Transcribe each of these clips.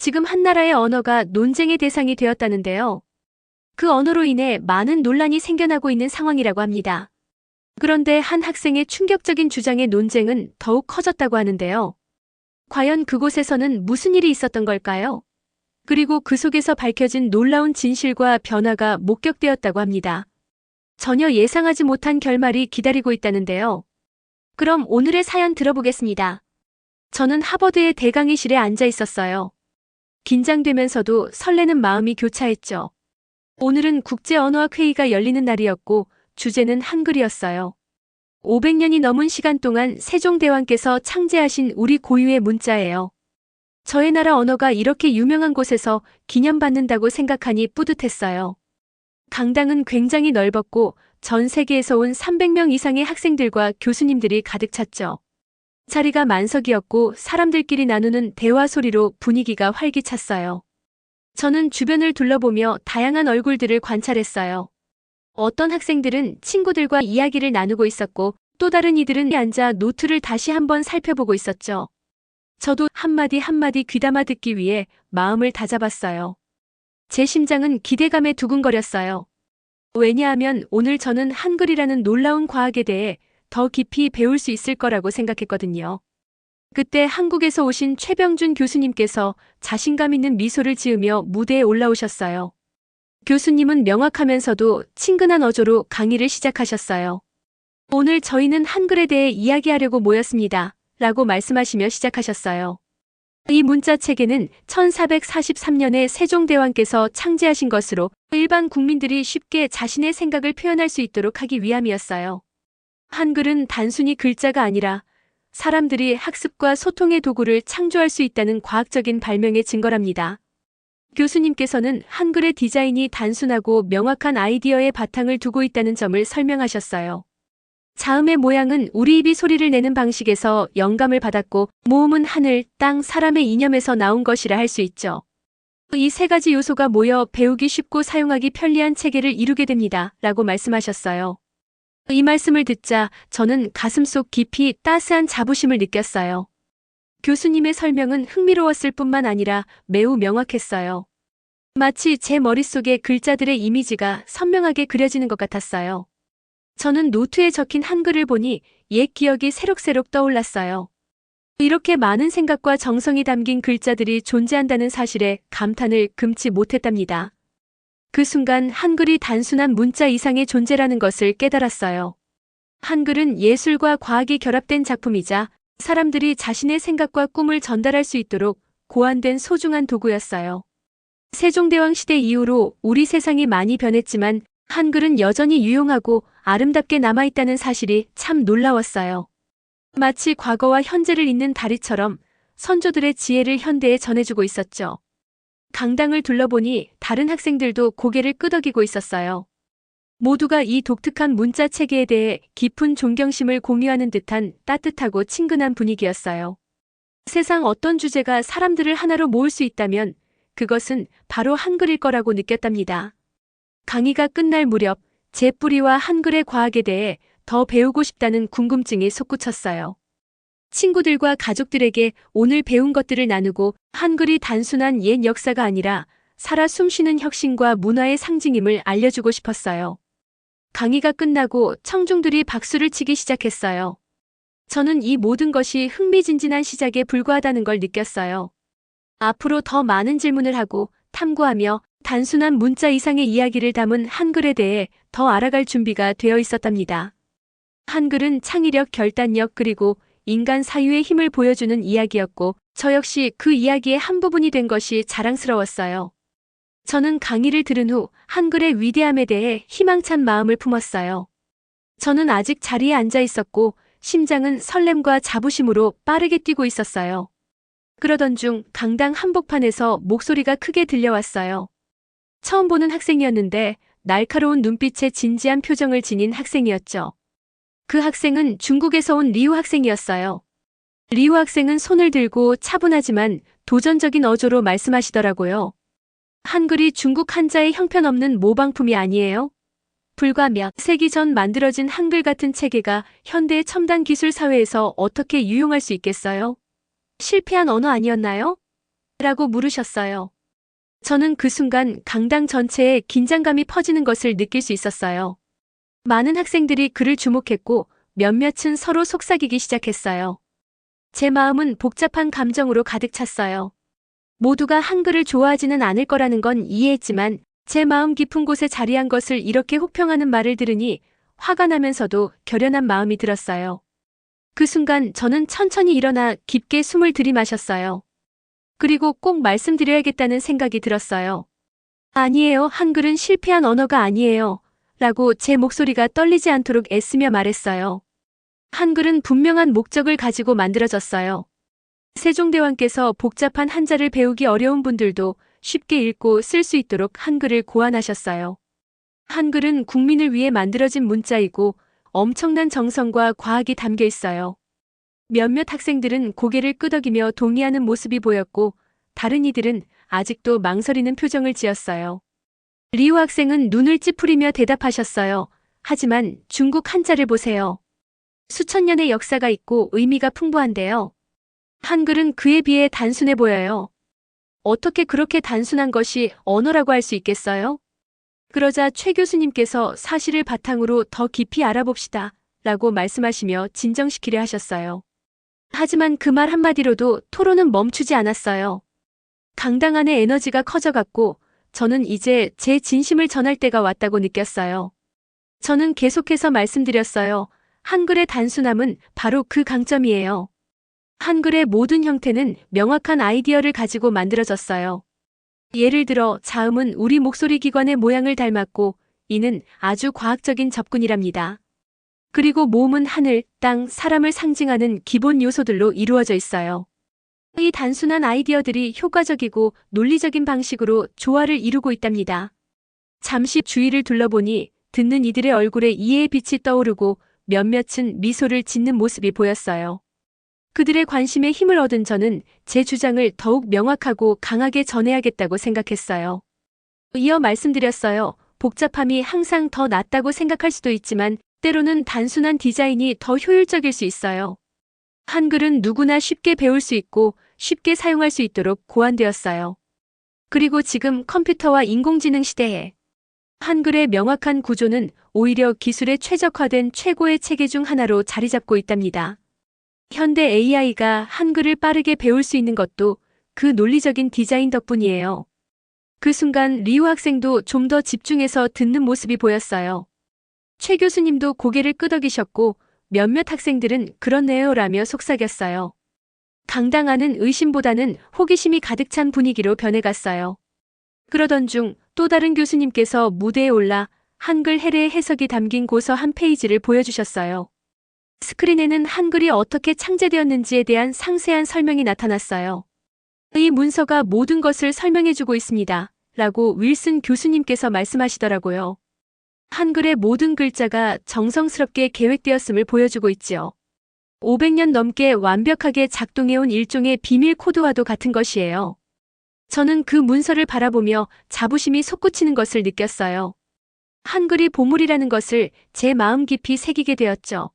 지금 한 나라의 언어가 논쟁의 대상이 되었다는데요. 그 언어로 인해 많은 논란이 생겨나고 있는 상황이라고 합니다. 그런데 한 학생의 충격적인 주장의 논쟁은 더욱 커졌다고 하는데요. 과연 그곳에서는 무슨 일이 있었던 걸까요? 그리고 그 속에서 밝혀진 놀라운 진실과 변화가 목격되었다고 합니다. 전혀 예상하지 못한 결말이 기다리고 있다는데요. 그럼 오늘의 사연 들어보겠습니다. 저는 하버드의 대강의실에 앉아 있었어요. 긴장되면서도 설레는 마음이 교차했죠. 오늘은 국제언어학 회의가 열리는 날이었고 주제는 한글이었어요. 500년이 넘은 시간 동안 세종대왕께서 창제하신 우리 고유의 문자예요. 저의 나라 언어가 이렇게 유명한 곳에서 기념받는다고 생각하니 뿌듯했어요. 강당은 굉장히 넓었고 전 세계에서 온 300명 이상의 학생들과 교수님들이 가득 찼죠. 자리가 만석이었고 사람들끼리 나누는 대화 소리로 분위기가 활기찼어요. 저는 주변을 둘러보며 다양한 얼굴들을 관찰했어요. 어떤 학생들은 친구들과 이야기를 나누고 있었고 또 다른 이들은 앉아 노트를 다시 한번 살펴보고 있었죠. 저도 한마디 한마디 귀담아 듣기 위해 마음을 다잡았어요. 제 심장은 기대감에 두근거렸어요. 왜냐하면 오늘 저는 한글이라는 놀라운 과학에 대해 더 깊이 배울 수 있을 거라고 생각했거든요. 그때 한국에서 오신 최병준 교수님께서 자신감 있는 미소를 지으며 무대에 올라오셨어요. 교수님은 명확하면서도 친근한 어조로 강의를 시작하셨어요. 오늘 저희는 한글에 대해 이야기하려고 모였습니다. 라고 말씀하시며 시작하셨어요. 이 문자체계는 1443년에 세종대왕께서 창제하신 것으로 일반 국민들이 쉽게 자신의 생각을 표현할 수 있도록 하기 위함이었어요. 한글은 단순히 글자가 아니라 사람들이 학습과 소통의 도구를 창조할 수 있다는 과학적인 발명의 증거랍니다. 교수님께서는 한글의 디자인이 단순하고 명확한 아이디어의 바탕을 두고 있다는 점을 설명하셨어요. 자음의 모양은 우리 입이 소리를 내는 방식에서 영감을 받았고 모음은 하늘, 땅, 사람의 이념에서 나온 것이라 할 수 있죠. 이 세 가지 요소가 모여 배우기 쉽고 사용하기 편리한 체계를 이루게 됩니다. 라고 말씀하셨어요. 이 말씀을 듣자 저는 가슴속 깊이 따스한 자부심을 느꼈어요. 교수님의 설명은 흥미로웠을 뿐만 아니라 매우 명확했어요. 마치 제 머릿속에 글자들의 이미지가 선명하게 그려지는 것 같았어요. 저는 노트에 적힌 한글을 보니 옛 기억이 새록새록 떠올랐어요. 이렇게 많은 생각과 정성이 담긴 글자들이 존재한다는 사실에 감탄을 금치 못했답니다. 그 순간 한글이 단순한 문자 이상의 존재라는 것을 깨달았어요. 한글은 예술과 과학이 결합된 작품이자 사람들이 자신의 생각과 꿈을 전달할 수 있도록 고안된 소중한 도구였어요. 세종대왕 시대 이후로 우리 세상이 많이 변했지만 한글은 여전히 유용하고 아름답게 남아있다는 사실이 참 놀라웠어요. 마치 과거와 현재를 잇는 다리처럼 선조들의 지혜를 현대에 전해주고 있었죠. 강당을 둘러보니 다른 학생들도 고개를 끄덕이고 있었어요. 모두가 이 독특한 문자 체계에 대해 깊은 존경심을 공유하는 듯한 따뜻하고 친근한 분위기였어요. 세상 어떤 주제가 사람들을 하나로 모을 수 있다면 그것은 바로 한글일 거라고 느꼈답니다. 강의가 끝날 무렵 제 뿌리와 한글의 과학에 대해 더 배우고 싶다는 궁금증이 솟구쳤어요. 친구들과 가족들에게 오늘 배운 것들을 나누고 한글이 단순한 옛 역사가 아니라 살아 숨쉬는 혁신과 문화의 상징임을 알려주고 싶었어요. 강의가 끝나고 청중들이 박수를 치기 시작했어요. 저는 이 모든 것이 흥미진진한 시작에 불과하다는 걸 느꼈어요. 앞으로 더 많은 질문을 하고 탐구하며 단순한 문자 이상의 이야기를 담은 한글에 대해 더 알아갈 준비가 되어 있었답니다. 한글은 창의력, 결단력 그리고 인간 사유의 힘을 보여주는 이야기였고 저 역시 그 이야기의 한 부분이 된 것이 자랑스러웠어요. 저는 강의를 들은 후 한글의 위대함에 대해 희망찬 마음을 품었어요. 저는 아직 자리에 앉아 있었고 심장은 설렘과 자부심으로 빠르게 뛰고 있었어요. 그러던 중 강당 한복판에서 목소리가 크게 들려왔어요. 처음 보는 학생이었는데 날카로운 눈빛에 진지한 표정을 지닌 학생이었죠. 그 학생은 중국에서 온 리우 학생이었어요. 리우 학생은 손을 들고 차분하지만 도전적인 어조로 말씀하시더라고요. 한글이 중국 한자의 형편없는 모방품이 아니에요. 불과 몇 세기 전 만들어진 한글 같은 체계가 현대의 첨단 기술 사회에서 어떻게 유용할 수 있겠어요? 실패한 언어 아니었나요? 라고 물으셨어요. 저는 그 순간 강당 전체에 긴장감이 퍼지는 것을 느낄 수 있었어요. 많은 학생들이 그를 주목했고 몇몇은 서로 속삭이기 시작했어요. 제 마음은 복잡한 감정으로 가득 찼어요. 모두가 한글을 좋아하지는 않을 거라는 건 이해했지만 제 마음 깊은 곳에 자리한 것을 이렇게 혹평하는 말을 들으니 화가 나면서도 결연한 마음이 들었어요. 그 순간 저는 천천히 일어나 깊게 숨을 들이마셨어요. 그리고 꼭 말씀드려야겠다는 생각이 들었어요. 아니에요. 한글은 실패한 언어가 아니에요. 라고 제 목소리가 떨리지 않도록 애쓰며 말했어요. 한글은 분명한 목적을 가지고 만들어졌어요. 세종대왕께서 복잡한 한자를 배우기 어려운 분들도 쉽게 읽고 쓸 수 있도록 한글을 고안하셨어요. 한글은 국민을 위해 만들어진 문자이고 엄청난 정성과 과학이 담겨 있어요. 몇몇 학생들은 고개를 끄덕이며 동의하는 모습이 보였고 다른 이들은 아직도 망설이는 표정을 지었어요. 리우 학생은 눈을 찌푸리며 대답하셨어요. 하지만 중국 한자를 보세요. 수천 년의 역사가 있고 의미가 풍부한데요. 한글은 그에 비해 단순해 보여요. 어떻게 그렇게 단순한 것이 언어라고 할 수 있겠어요? 그러자 최 교수님께서 사실을 바탕으로 더 깊이 알아봅시다. 라고 말씀하시며 진정시키려 하셨어요. 하지만 그 말 한마디로도 토론은 멈추지 않았어요. 강당 안의 에너지가 커져갔고 저는 이제 제 진심을 전할 때가 왔다고 느꼈어요. 저는 계속해서 말씀드렸어요. 한글의 단순함은 바로 그 강점이에요. 한글의 모든 형태는 명확한 아이디어를 가지고 만들어졌어요. 예를 들어 자음은 우리 목소리 기관의 모양을 닮았고 이는 아주 과학적인 접근이랍니다. 그리고 모음은 하늘, 땅, 사람을 상징하는 기본 요소들로 이루어져 있어요. 이 단순한 아이디어들이 효과적이고 논리적인 방식으로 조화를 이루고 있답니다. 잠시 주위를 둘러보니 듣는 이들의 얼굴에 이해의 빛이 떠오르고 몇몇은 미소를 짓는 모습이 보였어요. 그들의 관심에 힘을 얻은 저는 제 주장을 더욱 명확하고 강하게 전해야겠다고 생각했어요. 이어 말씀드렸어요. 복잡함이 항상 더 낫다고 생각할 수도 있지만 때로는 단순한 디자인이 더 효율적일 수 있어요. 한글은 누구나 쉽게 배울 수 있고 쉽게 사용할 수 있도록 고안되었어요. 그리고 지금 컴퓨터와 인공지능 시대에 한글의 명확한 구조는 오히려 기술에 최적화된 최고의 체계 중 하나로 자리 잡고 있답니다. 현대 AI가 한글을 빠르게 배울 수 있는 것도 그 논리적인 디자인 덕분이에요. 그 순간 리우 학생도 좀 더 집중해서 듣는 모습이 보였어요. 최 교수님도 고개를 끄덕이셨고 몇몇 학생들은 그렇네요라며 속삭였어요. 강당 안은 의심보다는 호기심이 가득 찬 분위기로 변해갔어요. 그러던 중 또 다른 교수님께서 무대에 올라 한글 해례의 해석이 담긴 고서 한 페이지를 보여주셨어요. 스크린에는 한글이 어떻게 창제되었는지에 대한 상세한 설명이 나타났어요. 이 문서가 모든 것을 설명해주고 있습니다. 라고 윌슨 교수님께서 말씀하시더라고요. 한글의 모든 글자가 정성스럽게 계획되었음을 보여주고 있지요. 500년 넘게 완벽하게 작동해온 일종의 비밀 코드와도 같은 것이에요. 저는 그 문서를 바라보며 자부심이 솟구치는 것을 느꼈어요. 한글이 보물이라는 것을 제 마음 깊이 새기게 되었죠.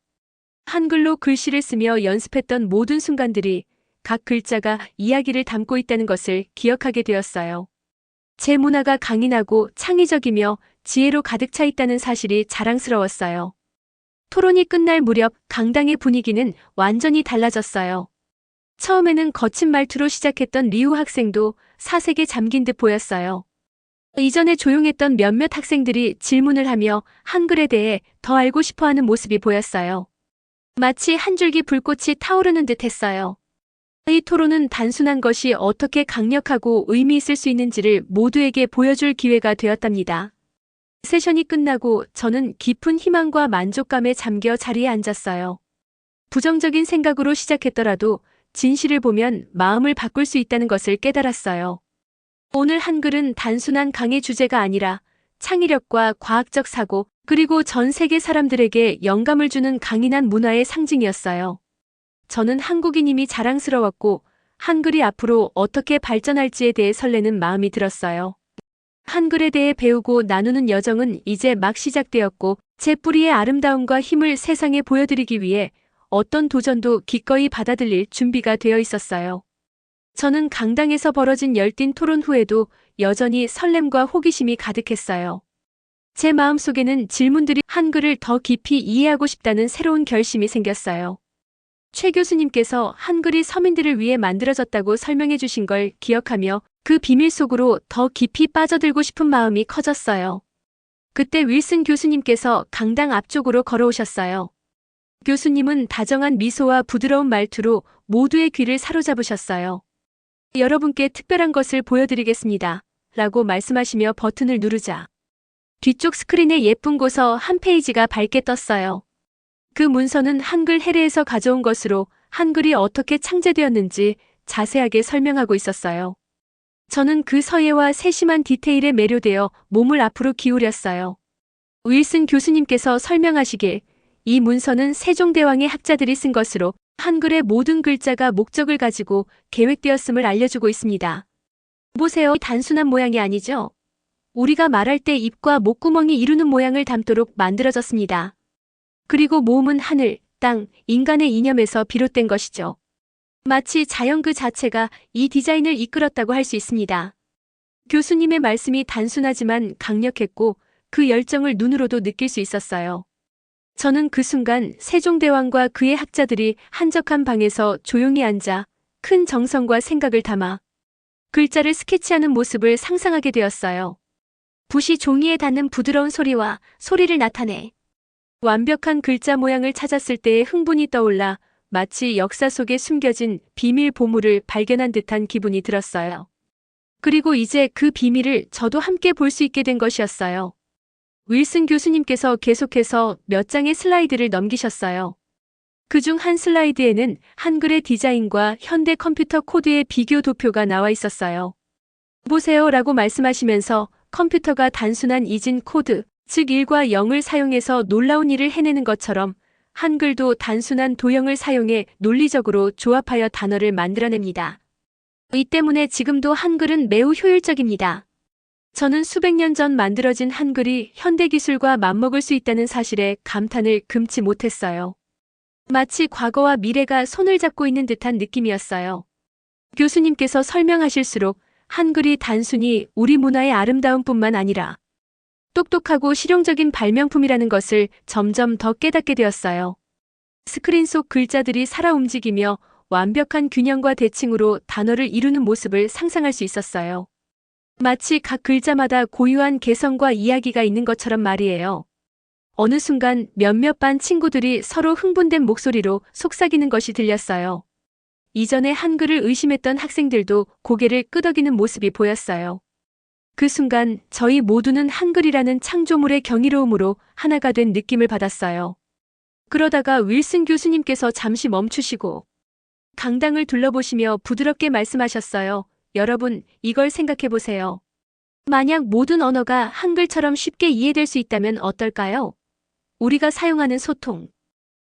한글로 글씨를 쓰며 연습했던 모든 순간들이 각 글자가 이야기를 담고 있다는 것을 기억하게 되었어요. 제 문화가 강인하고 창의적이며 지혜로 가득 차 있다는 사실이 자랑스러웠어요. 토론이 끝날 무렵 강당의 분위기는 완전히 달라졌어요. 처음에는 거친 말투로 시작했던 리우 학생도 사색에 잠긴 듯 보였어요. 이전에 조용했던 몇몇 학생들이 질문을 하며 한글에 대해 더 알고 싶어하는 모습이 보였어요. 마치 한 줄기 불꽃이 타오르는 듯 했어요. 이 토론은 단순한 것이 어떻게 강력하고 의미 있을 수 있는지를 모두에게 보여줄 기회가 되었답니다. 세션이 끝나고 저는 깊은 희망과 만족감에 잠겨 자리에 앉았어요. 부정적인 생각으로 시작했더라도 진실을 보면 마음을 바꿀 수 있다는 것을 깨달았어요. 오늘 한글은 단순한 강의 주제가 아니라 창의력과 과학적 사고, 그리고 전 세계 사람들에게 영감을 주는 강인한 문화의 상징이었어요. 저는 한국인임이 자랑스러웠고 한글이 앞으로 어떻게 발전할지에 대해 설레는 마음이 들었어요. 한글에 대해 배우고 나누는 여정은 이제 막 시작되었고 제 뿌리의 아름다움과 힘을 세상에 보여드리기 위해 어떤 도전도 기꺼이 받아들일 준비가 되어 있었어요. 저는 강당에서 벌어진 열띤 토론 후에도 여전히 설렘과 호기심이 가득했어요. 제 마음속에는 질문들이 한글을 더 깊이 이해하고 싶다는 새로운 결심이 생겼어요. 최 교수님께서 한글이 서민들을 위해 만들어졌다고 설명해 주신 걸 기억하며 그 비밀 속으로 더 깊이 빠져들고 싶은 마음이 커졌어요. 그때 윌슨 교수님께서 강당 앞쪽으로 걸어오셨어요. 교수님은 다정한 미소와 부드러운 말투로 모두의 귀를 사로잡으셨어요. 여러분께 특별한 것을 보여드리겠습니다. 라고 말씀하시며 버튼을 누르자 뒤쪽 스크린에 예쁜 고서 한 페이지가 밝게 떴어요. 그 문서는 한글 해례에서 가져온 것으로 한글이 어떻게 창제되었는지 자세하게 설명하고 있었어요. 저는 그 서예와 세심한 디테일에 매료되어 몸을 앞으로 기울였어요. 윌슨 교수님께서 설명하시길 이 문서는 세종대왕의 학자들이 쓴 것으로 한글의 모든 글자가 목적을 가지고 계획되었음을 알려주고 있습니다. 보세요. 단순한 모양이 아니죠. 우리가 말할 때 입과 목구멍이 이루는 모양을 담도록 만들어졌습니다. 그리고 모음은 하늘, 땅, 인간의 이념에서 비롯된 것이죠. 마치 자연 그 자체가 이 디자인을 이끌었다고 할 수 있습니다. 교수님의 말씀이 단순하지만 강력했고 그 열정을 눈으로도 느낄 수 있었어요. 저는 그 순간 세종대왕과 그의 학자들이 한적한 방에서 조용히 앉아 큰 정성과 생각을 담아 글자를 스케치하는 모습을 상상하게 되었어요. 붓이 종이에 닿는 부드러운 소리와 소리를 나타내 완벽한 글자 모양을 찾았을 때의 흥분이 떠올라 마치 역사 속에 숨겨진 비밀 보물을 발견한 듯한 기분이 들었어요. 그리고 이제 그 비밀을 저도 함께 볼 수 있게 된 것이었어요. 윌슨 교수님께서 계속해서 몇 장의 슬라이드를 넘기셨어요. 그중 한 슬라이드에는 한글의 디자인과 현대 컴퓨터 코드의 비교 도표가 나와 있었어요. 보세요 라고 말씀하시면서 컴퓨터가 단순한 이진 코드, 즉 1과 0을 사용해서 놀라운 일을 해내는 것처럼 한글도 단순한 도형을 사용해 논리적으로 조합하여 단어를 만들어냅니다. 이 때문에 지금도 한글은 매우 효율적입니다. 저는 수백 년 전 만들어진 한글이 현대기술과 맞먹을 수 있다는 사실에 감탄을 금치 못했어요. 마치 과거와 미래가 손을 잡고 있는 듯한 느낌이었어요. 교수님께서 설명하실수록 한글이 단순히 우리 문화의 아름다움뿐만 아니라 똑똑하고 실용적인 발명품이라는 것을 점점 더 깨닫게 되었어요. 스크린 속 글자들이 살아 움직이며 완벽한 균형과 대칭으로 단어를 이루는 모습을 상상할 수 있었어요. 마치 각 글자마다 고유한 개성과 이야기가 있는 것처럼 말이에요. 어느 순간 몇몇 반 친구들이 서로 흥분된 목소리로 속삭이는 것이 들렸어요. 이전에 한글을 의심했던 학생들도 고개를 끄덕이는 모습이 보였어요. 그 순간 저희 모두는 한글이라는 창조물의 경이로움으로 하나가 된 느낌을 받았어요. 그러다가 윌슨 교수님께서 잠시 멈추시고 강당을 둘러보시며 부드럽게 말씀하셨어요. 여러분, 이걸 생각해 보세요. 만약 모든 언어가 한글처럼 쉽게 이해될 수 있다면 어떨까요? 우리가 사용하는 소통,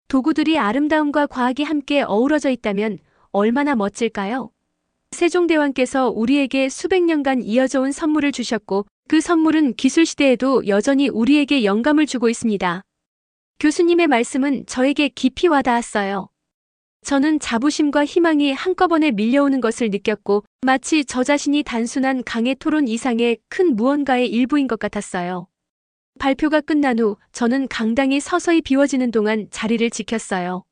도구들이 아름다움과 과학이 함께 어우러져 있다면 얼마나 멋질까요? 세종대왕께서 우리에게 수백 년간 이어져 온 선물을 주셨고 그 선물은 기술시대에도 여전히 우리에게 영감을 주고 있습니다. 교수님의 말씀은 저에게 깊이 와닿았어요. 저는 자부심과 희망이 한꺼번에 밀려오는 것을 느꼈고 마치 저 자신이 단순한 강의 토론 이상의 큰 무언가의 일부인 것 같았어요. 발표가 끝난 후 저는 강당이 서서히 비워지는 동안 자리를 지켰어요.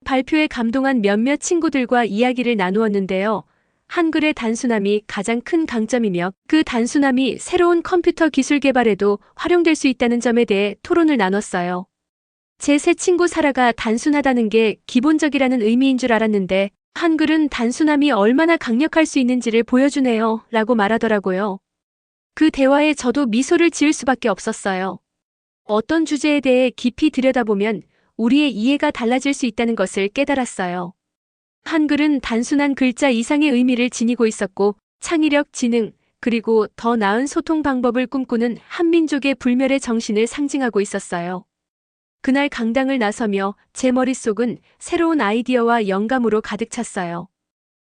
발표에 감동한 몇몇 친구들과 이야기를 나누었는데요. 한글의 단순함이 가장 큰 강점이며 그 단순함이 새로운 컴퓨터 기술 개발에도 활용될 수 있다는 점에 대해 토론을 나눴어요. 제 새 친구 사라가 단순하다는 게 기본적이라는 의미인 줄 알았는데 한글은 단순함이 얼마나 강력할 수 있는지를 보여주네요 라고 말하더라고요. 그 대화에 저도 미소를 지을 수밖에 없었어요. 어떤 주제에 대해 깊이 들여다보면 우리의 이해가 달라질 수 있다는 것을 깨달았어요. 한글은 단순한 글자 이상의 의미를 지니고 있었고 창의력, 지능, 그리고 더 나은 소통 방법을 꿈꾸는 한민족의 불멸의 정신을 상징하고 있었어요. 그날 강당을 나서며 제 머릿속은 새로운 아이디어와 영감으로 가득 찼어요.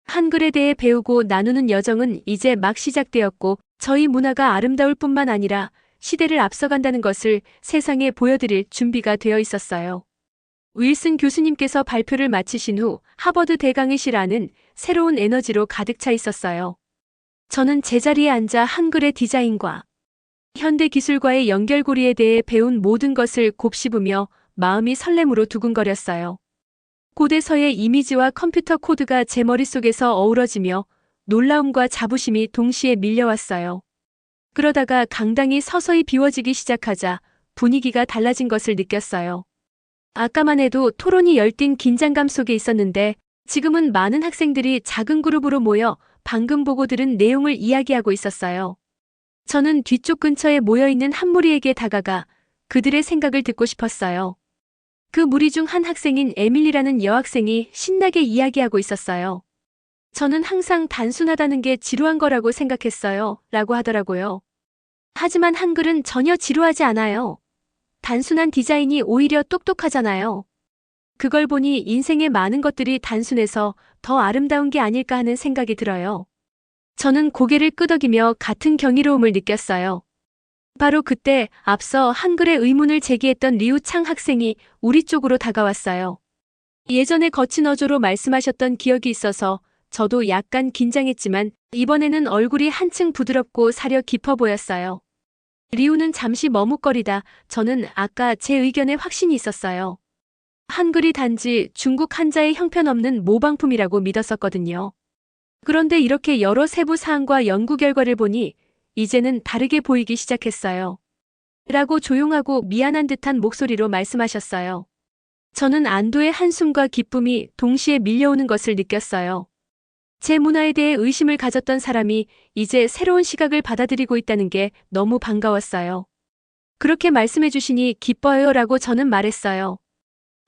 한글에 대해 배우고 나누는 여정은 이제 막 시작되었고 저희 문화가 아름다울 뿐만 아니라 시대를 앞서간다는 것을 세상에 보여드릴 준비가 되어 있었어요. 윌슨 교수님께서 발표를 마치신 후 하버드 대강의실 안은 새로운 에너지로 가득 차 있었어요. 저는 제자리에 앉아 한글의 디자인과 현대 기술과의 연결고리에 대해 배운 모든 것을 곱씹으며 마음이 설렘으로 두근거렸어요. 고대서의 이미지와 컴퓨터 코드가 제 머릿속에서 어우러지며 놀라움과 자부심이 동시에 밀려왔어요. 그러다가 강당이 서서히 비워지기 시작하자 분위기가 달라진 것을 느꼈어요. 아까만 해도 토론이 열띤 긴장감 속에 있었는데 지금은 많은 학생들이 작은 그룹으로 모여 방금 보고 들은 내용을 이야기하고 있었어요. 저는 뒤쪽 근처에 모여있는 한 무리에게 다가가 그들의 생각을 듣고 싶었어요. 그 무리 중 한 학생인 에밀리라는 여학생이 신나게 이야기하고 있었어요. 저는 항상 단순하다는 게 지루한 거라고 생각했어요. 라고 하더라고요. 하지만 한글은 전혀 지루하지 않아요. 단순한 디자인이 오히려 똑똑하잖아요. 그걸 보니 인생의 많은 것들이 단순해서 더 아름다운 게 아닐까 하는 생각이 들어요. 저는 고개를 끄덕이며 같은 경이로움을 느꼈어요. 바로 그때 앞서 한글의 의문을 제기했던 리우창 학생이 우리 쪽으로 다가왔어요. 예전에 거친 어조로 말씀하셨던 기억이 있어서 저도 약간 긴장했지만 이번에는 얼굴이 한층 부드럽고 사려 깊어 보였어요. 리우는 잠시 머뭇거리다 저는 아까 제 의견에 확신이 있었어요. 한글이 단지 중국 한자의 형편없는 모방품이라고 믿었었거든요. 그런데 이렇게 여러 세부 사항과 연구 결과를 보니 이제는 다르게 보이기 시작했어요. 라고 조용하고 미안한 듯한 목소리로 말씀하셨어요. 저는 안도의 한숨과 기쁨이 동시에 밀려오는 것을 느꼈어요. 제 문화에 대해 의심을 가졌던 사람이 이제 새로운 시각을 받아들이고 있다는 게 너무 반가웠어요. 그렇게 말씀해 주시니 기뻐요 라고 저는 말했어요.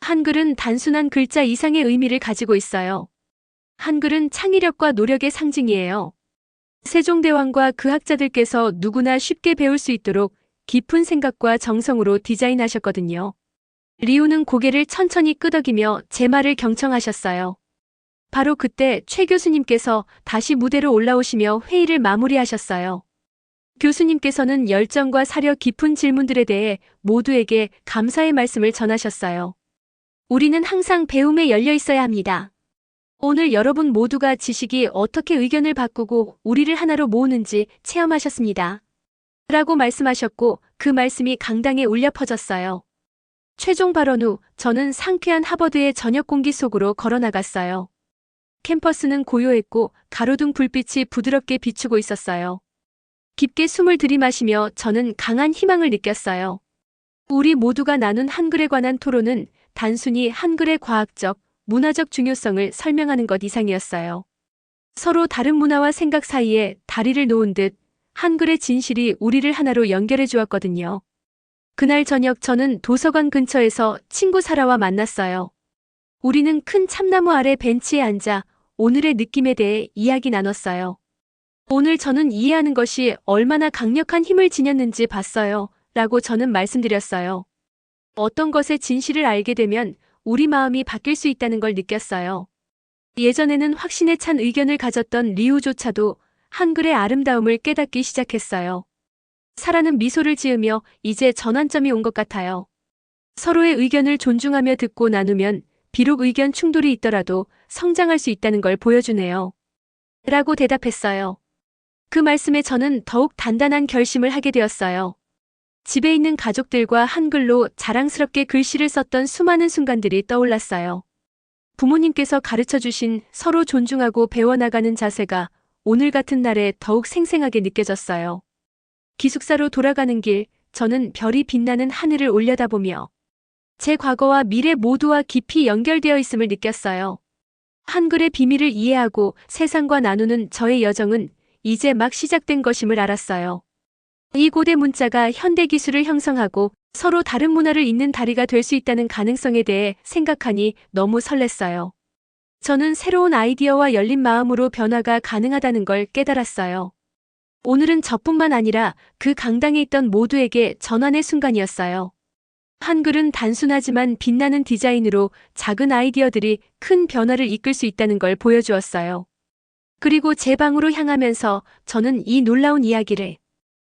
한글은 단순한 글자 이상의 의미를 가지고 있어요. 한글은 창의력과 노력의 상징이에요. 세종대왕과 그 학자들께서 누구나 쉽게 배울 수 있도록 깊은 생각과 정성으로 디자인하셨거든요. 리우는 고개를 천천히 끄덕이며 제 말을 경청하셨어요. 바로 그때 최 교수님께서 다시 무대로 올라오시며 회의를 마무리하셨어요. 교수님께서는 열정과 사려 깊은 질문들에 대해 모두에게 감사의 말씀을 전하셨어요. 우리는 항상 배움에 열려 있어야 합니다. 오늘 여러분 모두가 지식이 어떻게 의견을 바꾸고 우리를 하나로 모으는지 체험하셨습니다. 라고 말씀하셨고 그 말씀이 강당에 울려 퍼졌어요. 최종 발언 후 저는 상쾌한 하버드의 저녁 공기 속으로 걸어나갔어요. 캠퍼스는 고요했고 가로등 불빛이 부드럽게 비추고 있었어요. 깊게 숨을 들이마시며 저는 강한 희망을 느꼈어요. 우리 모두가 나눈 한글에 관한 토론은 단순히 한글의 과학적, 문화적 중요성을 설명하는 것 이상이었어요. 서로 다른 문화와 생각 사이에 다리를 놓은 듯 한글의 진실이 우리를 하나로 연결해 주었거든요. 그날 저녁 저는 도서관 근처에서 친구 사라와 만났어요. 우리는 큰 참나무 아래 벤치에 앉아 오늘의 느낌에 대해 이야기 나눴어요. 오늘 저는 이해하는 것이 얼마나 강력한 힘을 지녔는지 봤어요. 라고 저는 말씀드렸어요. 어떤 것의 진실을 알게 되면 우리 마음이 바뀔 수 있다는 걸 느꼈어요. 예전에는 확신에 찬 의견을 가졌던 리우조차도 한글의 아름다움을 깨닫기 시작했어요. 사라는 미소를 지으며 이제 전환점이 온 것 같아요. 서로의 의견을 존중하며 듣고 나누면 비록 의견 충돌이 있더라도 성장할 수 있다는 걸 보여주네요. 라고 대답했어요. 그 말씀에 저는 더욱 단단한 결심을 하게 되었어요. 집에 있는 가족들과 한글로 자랑스럽게 글씨를 썼던 수많은 순간들이 떠올랐어요. 부모님께서 가르쳐주신 서로 존중하고 배워나가는 자세가 오늘 같은 날에 더욱 생생하게 느껴졌어요. 기숙사로 돌아가는 길, 저는 별이 빛나는 하늘을 올려다보며 제 과거와 미래 모두와 깊이 연결되어 있음을 느꼈어요. 한글의 비밀을 이해하고 세상과 나누는 저의 여정은 이제 막 시작된 것임을 알았어요. 이 고대 문자가 현대 기술을 형성하고 서로 다른 문화를 잇는 다리가 될 수 있다는 가능성에 대해 생각하니 너무 설렜어요. 저는 새로운 아이디어와 열린 마음으로 변화가 가능하다는 걸 깨달았어요. 오늘은 저뿐만 아니라 그 강당에 있던 모두에게 전환의 순간이었어요. 한글은 단순하지만 빛나는 디자인으로 작은 아이디어들이 큰 변화를 이끌 수 있다는 걸 보여주었어요. 그리고 제 방으로 향하면서 저는 이 놀라운 이야기를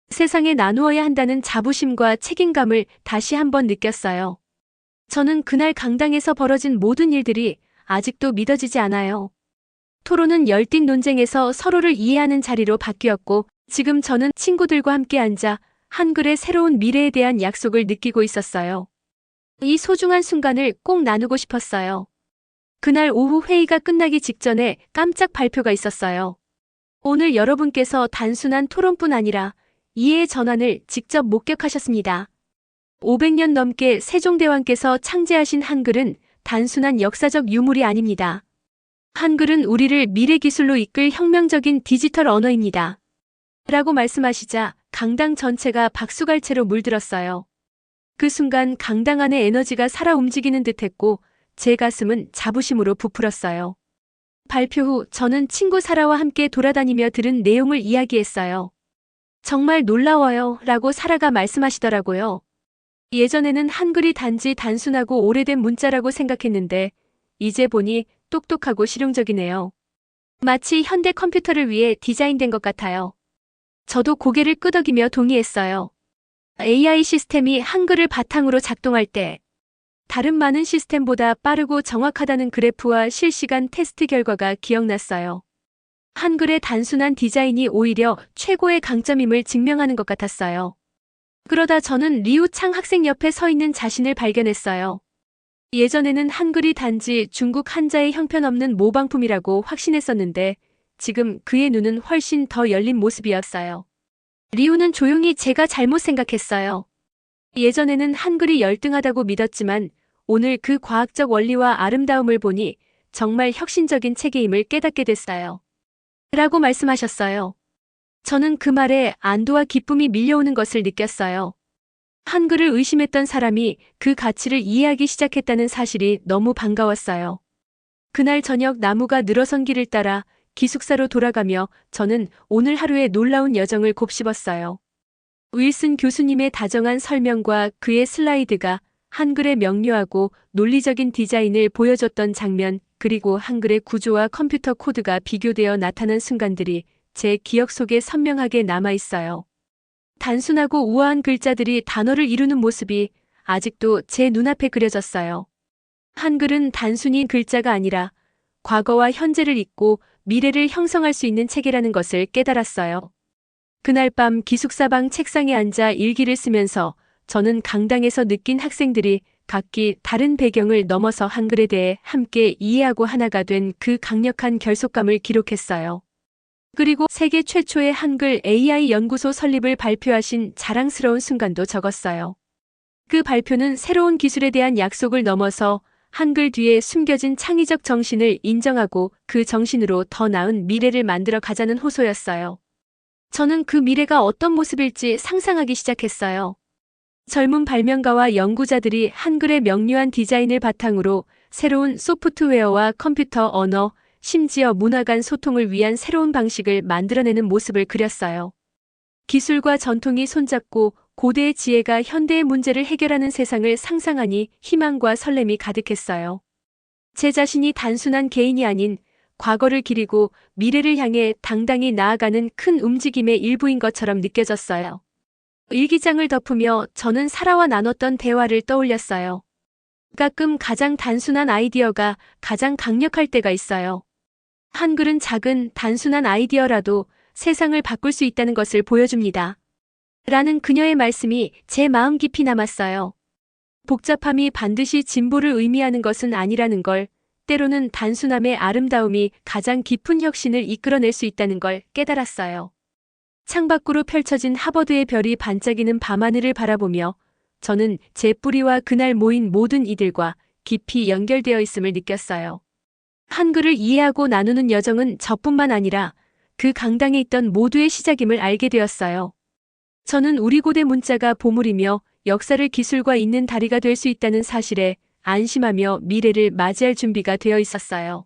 세상에 나누어야 한다는 자부심과 책임감을 다시 한번 느꼈어요. 저는 그날 강당에서 벌어진 모든 일들이 아직도 믿어지지 않아요. 토론은 열띤 논쟁에서 서로를 이해하는 자리로 바뀌었고, 지금 저는 친구들과 함께 앉아 한글의 새로운 미래에 대한 약속을 느끼고 있었어요. 이 소중한 순간을 꼭 나누고 싶었어요. 그날 오후 회의가 끝나기 직전에 깜짝 발표가 있었어요. 오늘 여러분께서 단순한 토론뿐 아니라 이해의 전환을 직접 목격하셨습니다. 500년 넘게 세종대왕께서 창제하신 한글은 단순한 역사적 유물이 아닙니다. 한글은 우리를 미래 기술로 이끌 혁명적인 디지털 언어입니다. 라고 말씀하시자 강당 전체가 박수갈채로 물들었어요. 그 순간 강당 안의 에너지가 살아 움직이는 듯했고 제 가슴은 자부심으로 부풀었어요. 발표 후 저는 친구 사라와 함께 돌아다니며 들은 내용을 이야기했어요. 정말 놀라워요 라고 사라가 말씀하시더라고요. 예전에는 한글이 단지 단순하고 오래된 문자라고 생각했는데 이제 보니 똑똑하고 실용적이네요. 마치 현대 컴퓨터를 위해 디자인된 것 같아요. 저도 고개를 끄덕이며 동의했어요. AI 시스템이 한글을 바탕으로 작동할 때 다른 많은 시스템보다 빠르고 정확하다는 그래프와 실시간 테스트 결과가 기억났어요. 한글의 단순한 디자인이 오히려 최고의 강점임을 증명하는 것 같았어요. 그러다 저는 리우창 학생 옆에 서 있는 자신을 발견했어요. 예전에는 한글이 단지 중국 한자의 형편없는 모방품이라고 확신했었는데 지금 그의 눈은 훨씬 더 열린 모습이었어요. 리우는 조용히 제가 잘못 생각했어요. 예전에는 한글이 열등하다고 믿었지만 오늘 그 과학적 원리와 아름다움을 보니 정말 혁신적인 체계임을 깨닫게 됐어요. 라고 말씀하셨어요. 저는 그 말에 안도와 기쁨이 밀려오는 것을 느꼈어요. 한글을 의심했던 사람이 그 가치를 이해하기 시작했다는 사실이 너무 반가웠어요. 그날 저녁 나무가 늘어선 길을 따라 기숙사로 돌아가며 저는 오늘 하루의 놀라운 여정을 곱씹었어요. 윌슨 교수님의 다정한 설명과 그의 슬라이드가 한글의 명료하고 논리적인 디자인을 보여줬던 장면, 그리고 한글의 구조와 컴퓨터 코드가 비교되어 나타난 순간들이 제 기억 속에 선명하게 남아있어요. 단순하고 우아한 글자들이 단어를 이루는 모습이 아직도 제 눈앞에 그려졌어요. 한글은 단순히 글자가 아니라 과거와 현재를 잇고 미래를 형성할 수 있는 체계라는 것을 깨달았어요. 그날 밤 기숙사방 책상에 앉아 일기를 쓰면서 저는 강당에서 느낀 학생들이 각기 다른 배경을 넘어서 한글에 대해 함께 이해하고 하나가 된 그 강력한 결속감을 기록했어요. 그리고 세계 최초의 한글 AI 연구소 설립을 발표하신 자랑스러운 순간도 적었어요. 그 발표는 새로운 기술에 대한 약속을 넘어서 한글 뒤에 숨겨진 창의적 정신을 인정하고 그 정신으로 더 나은 미래를 만들어 가자는 호소였어요. 저는 그 미래가 어떤 모습일지 상상하기 시작했어요. 젊은 발명가와 연구자들이 한글의 명료한 디자인을 바탕으로 새로운 소프트웨어와 컴퓨터 언어, 심지어 문화 간 소통을 위한 새로운 방식을 만들어내는 모습을 그렸어요. 기술과 전통이 손잡고 고대의 지혜가 현대의 문제를 해결하는 세상을 상상하니 희망과 설렘이 가득했어요. 제 자신이 단순한 개인이 아닌 과거를 기리고 미래를 향해 당당히 나아가는 큰 움직임의 일부인 것처럼 느껴졌어요. 일기장을 덮으며 저는 사라와 나눴던 대화를 떠올렸어요. 가끔 가장 단순한 아이디어가 가장 강력할 때가 있어요. 한글은 작은 단순한 아이디어라도 세상을 바꿀 수 있다는 것을 보여줍니다. 라는 그녀의 말씀이 제 마음 깊이 남았어요. 복잡함이 반드시 진보를 의미하는 것은 아니라는 걸, 때로는 단순함의 아름다움이 가장 깊은 혁신을 이끌어낼 수 있다는 걸 깨달았어요. 창밖으로 펼쳐진 하버드의 별이 반짝이는 밤하늘을 바라보며 저는 제 뿌리와 그날 모인 모든 이들과 깊이 연결되어 있음을 느꼈어요. 한글을 이해하고 나누는 여정은 저뿐만 아니라 그 강당에 있던 모두의 시작임을 알게 되었어요. 저는 우리 고대 문자가 보물이며 역사를 기술과 잇는 다리가 될 수 있다는 사실에 안심하며 미래를 맞이할 준비가 되어 있었어요.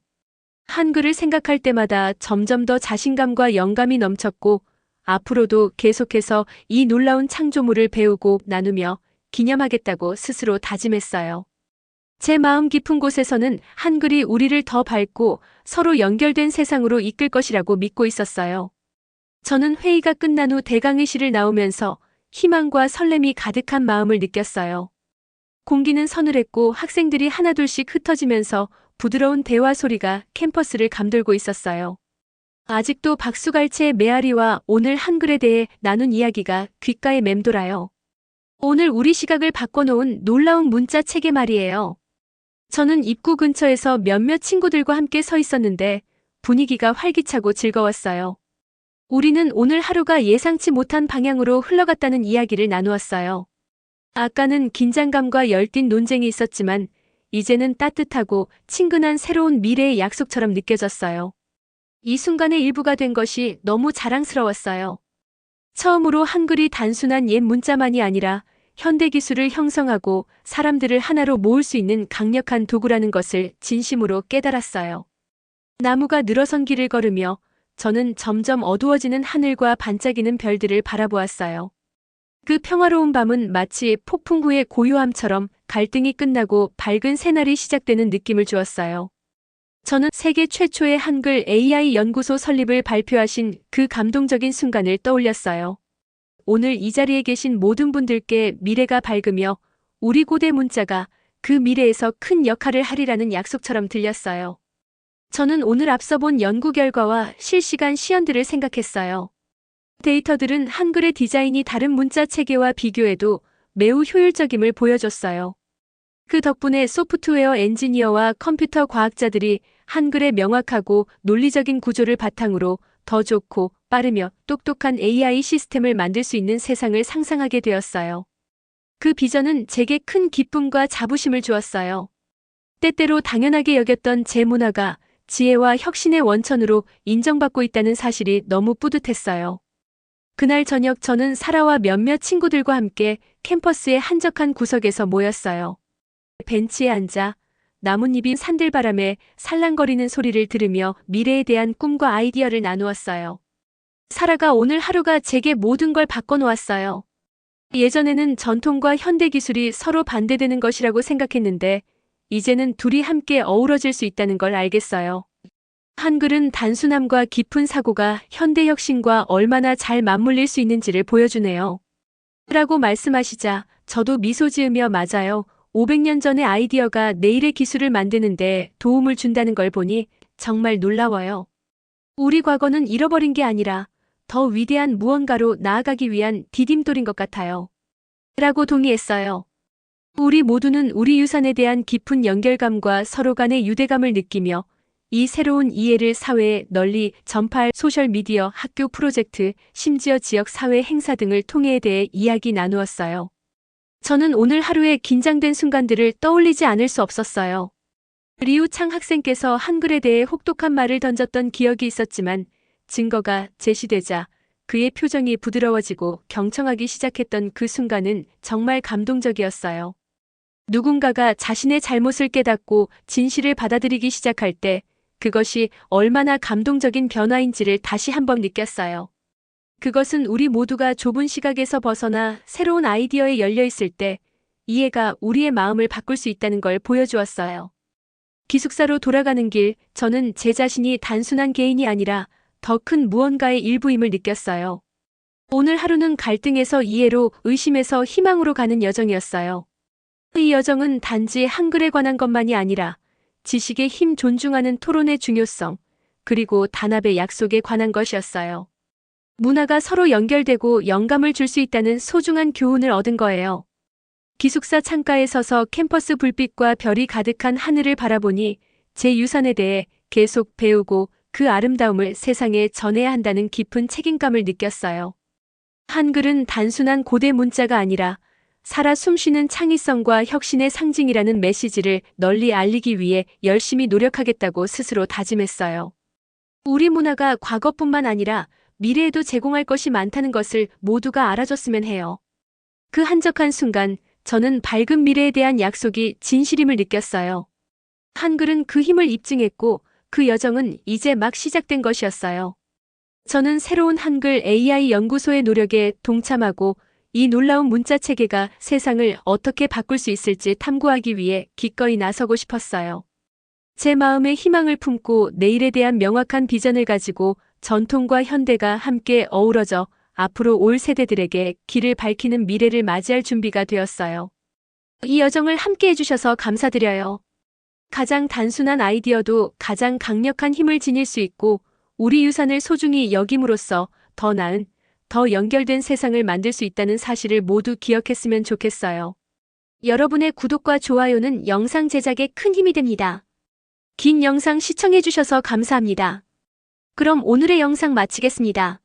한글을 생각할 때마다 점점 더 자신감과 영감이 넘쳤고 앞으로도 계속해서 이 놀라운 창조물을 배우고 나누며 기념하겠다고 스스로 다짐했어요. 제 마음 깊은 곳에서는 한글이 우리를 더 밝고 서로 연결된 세상으로 이끌 것이라고 믿고 있었어요. 저는 회의가 끝난 후 대강의실을 나오면서 희망과 설렘이 가득한 마음을 느꼈어요. 공기는 서늘했고 학생들이 하나둘씩 흩어지면서 부드러운 대화 소리가 캠퍼스를 감돌고 있었어요. 아직도 박수갈채의 메아리와 오늘 한글에 대해 나눈 이야기가 귓가에 맴돌아요. 오늘 우리 시각을 바꿔놓은 놀라운 문자 체계 말이에요. 저는 입구 근처에서 몇몇 친구들과 함께 서 있었는데 분위기가 활기차고 즐거웠어요. 우리는 오늘 하루가 예상치 못한 방향으로 흘러갔다는 이야기를 나누었어요. 아까는 긴장감과 열띤 논쟁이 있었지만 이제는 따뜻하고 친근한 새로운 미래의 약속처럼 느껴졌어요. 이 순간의 일부가 된 것이 너무 자랑스러웠어요. 처음으로 한글이 단순한 옛 문자만이 아니라 현대 기술을 형성하고 사람들을 하나로 모을 수 있는 강력한 도구라는 것을 진심으로 깨달았어요. 나무가 늘어선 길을 걸으며 저는 점점 어두워지는 하늘과 반짝이는 별들을 바라보았어요. 그 평화로운 밤은 마치 폭풍 후의 고요함처럼 갈등이 끝나고 밝은 새날이 시작되는 느낌을 주었어요. 저는 세계 최초의 한글 AI 연구소 설립을 발표하신 그 감동적인 순간을 떠올렸어요. 오늘 이 자리에 계신 모든 분들께 미래가 밝으며 우리 고대 문자가 그 미래에서 큰 역할을 하리라는 약속처럼 들렸어요. 저는 오늘 앞서 본 연구 결과와 실시간 시연들을 생각했어요. 데이터들은 한글의 디자인이 다른 문자 체계와 비교해도 매우 효율적임을 보여줬어요. 그 덕분에 소프트웨어 엔지니어와 컴퓨터 과학자들이 한글의 명확하고 논리적인 구조를 바탕으로 더 좋고 빠르며 똑똑한 AI 시스템을 만들 수 있는 세상을 상상하게 되었어요. 그 비전은 제게 큰 기쁨과 자부심을 주었어요. 때때로 당연하게 여겼던 제 문화가 지혜와 혁신의 원천으로 인정받고 있다는 사실이 너무 뿌듯했어요. 그날 저녁 저는 사라와 몇몇 친구들과 함께 캠퍼스의 한적한 구석에서 모였어요. 벤치에 앉아 나뭇잎이 산들바람에 살랑거리는 소리를 들으며 미래에 대한 꿈과 아이디어를 나누었어요. 사라가 오늘 하루가 제게 모든 걸 바꿔놓았어요. 예전에는 전통과 현대 기술이 서로 반대되는 것이라고 생각했는데 이제는 둘이 함께 어우러질 수 있다는 걸 알겠어요. 한글은 단순함과 깊은 사고가 현대 혁신과 얼마나 잘 맞물릴 수 있는지를 보여주네요. 라고 말씀하시자 저도 미소 지으며 맞아요. 500년 전의 아이디어가 내일의 기술을 만드는데 도움을 준다는 걸 보니 정말 놀라워요. 우리 과거는 잃어버린 게 아니라 더 위대한 무언가로 나아가기 위한 디딤돌인 것 같아요. 라고 동의했어요. 우리 모두는 우리 유산에 대한 깊은 연결감과 서로 간의 유대감을 느끼며 이 새로운 이해를 사회에 널리 전파할 소셜미디어, 학교 프로젝트, 심지어 지역 사회 행사 등을 통해에 대해 이야기 나누었어요. 저는 오늘 하루의 긴장된 순간들을 떠올리지 않을 수 없었어요. 리우창 학생께서 한글에 대해 혹독한 말을 던졌던 기억이 있었지만 증거가 제시되자 그의 표정이 부드러워지고 경청하기 시작했던 그 순간은 정말 감동적이었어요. 누군가가 자신의 잘못을 깨닫고 진실을 받아들이기 시작할 때 그것이 얼마나 감동적인 변화인지를 다시 한번 느꼈어요. 그것은 우리 모두가 좁은 시각에서 벗어나 새로운 아이디어에 열려 있을 때 이해가 우리의 마음을 바꿀 수 있다는 걸 보여주었어요. 기숙사로 돌아가는 길, 저는 제 자신이 단순한 개인이 아니라 더 큰 무언가의 일부임을 느꼈어요. 오늘 하루는 갈등에서 이해로, 의심에서 희망으로 가는 여정이었어요. 이 여정은 단지 한글에 관한 것만이 아니라 지식의 힘 존중하는 토론의 중요성, 그리고 단합의 약속에 관한 것이었어요. 문화가 서로 연결되고 영감을 줄 수 있다는 소중한 교훈을 얻은 거예요. 기숙사 창가에 서서 캠퍼스 불빛과 별이 가득한 하늘을 바라보니 제 유산에 대해 계속 배우고 그 아름다움을 세상에 전해야 한다는 깊은 책임감을 느꼈어요. 한글은 단순한 고대 문자가 아니라 살아 숨쉬는 창의성과 혁신의 상징이라는 메시지를 널리 알리기 위해 열심히 노력하겠다고 스스로 다짐했어요. 우리 문화가 과거뿐만 아니라 미래에도 제공할 것이 많다는 것을 모두가 알아줬으면 해요. 그 한적한 순간 저는 밝은 미래에 대한 약속이 진실임을 느꼈어요. 한글은 그 힘을 입증했고 그 여정은 이제 막 시작된 것이었어요. 저는 새로운 한글 AI 연구소의 노력에 동참하고 이 놀라운 문자 체계가 세상을 어떻게 바꿀 수 있을지 탐구하기 위해 기꺼이 나서고 싶었어요. 제 마음에 희망을 품고 내일에 대한 명확한 비전을 가지고 전통과 현대가 함께 어우러져 앞으로 올 세대들에게 길을 밝히는 미래를 맞이할 준비가 되었어요. 이 여정을 함께 해주셔서 감사드려요. 가장 단순한 아이디어도 가장 강력한 힘을 지닐 수 있고 우리 유산을 소중히 여김으로써 더 나은, 더 연결된 세상을 만들 수 있다는 사실을 모두 기억했으면 좋겠어요. 여러분의 구독과 좋아요는 영상 제작에 큰 힘이 됩니다. 긴 영상 시청해주셔서 감사합니다. 그럼 오늘의 영상 마치겠습니다.